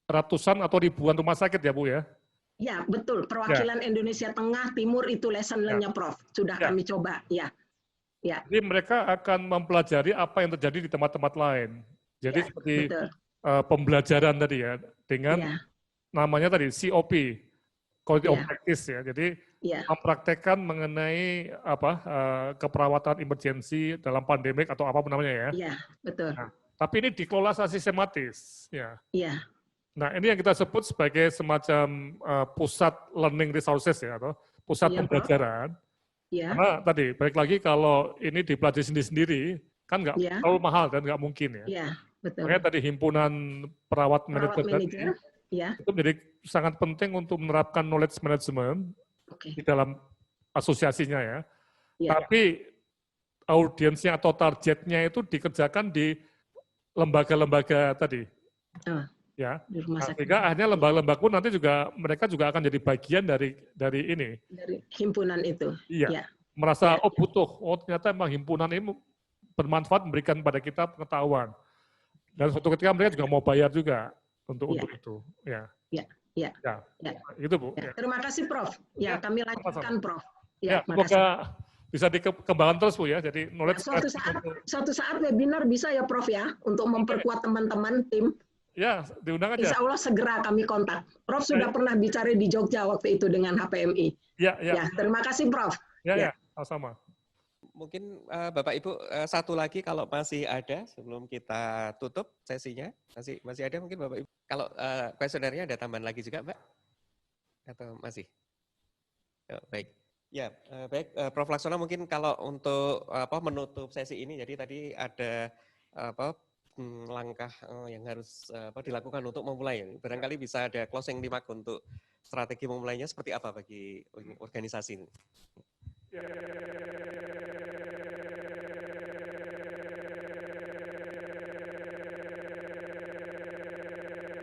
[SPEAKER 2] ratusan atau ribuan rumah sakit ya Bu ya?
[SPEAKER 8] Ya betul, perwakilan Indonesia Tengah, Timur itu lesson learn-nya Prof. Sudah kami coba, ya.
[SPEAKER 2] Jadi mereka akan mempelajari apa yang terjadi di tempat-tempat lain. Jadi seperti pembelajaran tadi ya, dengan namanya tadi COP, Quality of Practice ya. Jadi mempraktekkan mengenai keperawatan emergency dalam pandemik atau apapun namanya ya.
[SPEAKER 8] Iya, betul.
[SPEAKER 2] Nah, tapi ini dikelola secara sistematis ya.
[SPEAKER 8] Iya.
[SPEAKER 2] Nah, ini yang kita sebut sebagai semacam pusat learning resources ya, atau pusat pembelajaran.
[SPEAKER 8] Ya.
[SPEAKER 2] Karena tadi, balik lagi kalau ini dipelajari sendiri-sendiri, kan nggak terlalu mahal dan nggak mungkin ya.
[SPEAKER 8] Iya, betul.
[SPEAKER 2] Makanya tadi himpunan perawat manajer tadi, itu menjadi sangat penting untuk menerapkan knowledge management di dalam asosiasinya ya. Tapi audiensnya atau targetnya itu dikerjakan di lembaga-lembaga tadi. Ya, sehingga akhirnya lembaga-lembaga pun nanti juga mereka juga akan jadi bagian dari ini.
[SPEAKER 8] Dari himpunan itu.
[SPEAKER 2] Iya. Merasa butuh, ternyata memang himpunan ini bermanfaat memberikan pada kita pengetahuan. Dan suatu ketika mereka juga mau bayar juga untuk itu. Ya. Gitu Bu.
[SPEAKER 8] Ya. Terima kasih Prof. Ya, kami lanjutkan Prof.
[SPEAKER 2] Ya, semoga bisa dikembangkan terus Bu ya. Jadi knowledge
[SPEAKER 8] suatu saat webinar bisa ya Prof ya, untuk memperkuat teman-teman tim.
[SPEAKER 2] Ya, diundang aja.
[SPEAKER 8] Insya Allah segera kami kontak. Prof sudah pernah bicara di Jogja waktu itu dengan HPMI. Ya, terima kasih Prof.
[SPEAKER 2] Ya, sama-sama.
[SPEAKER 1] Mungkin Bapak Ibu satu lagi kalau masih ada sebelum kita tutup sesinya. Masih ada mungkin Bapak Ibu. Kalau kuesionernya ada tambahan lagi juga Mbak? Atau masih? Baik. Ya, baik Prof Laksono, mungkin kalau untuk menutup sesi ini, jadi tadi ada langkah yang harus dilakukan untuk memulai. Barangkali bisa ada closing remark untuk strategi memulainya seperti apa bagi organisasi ini.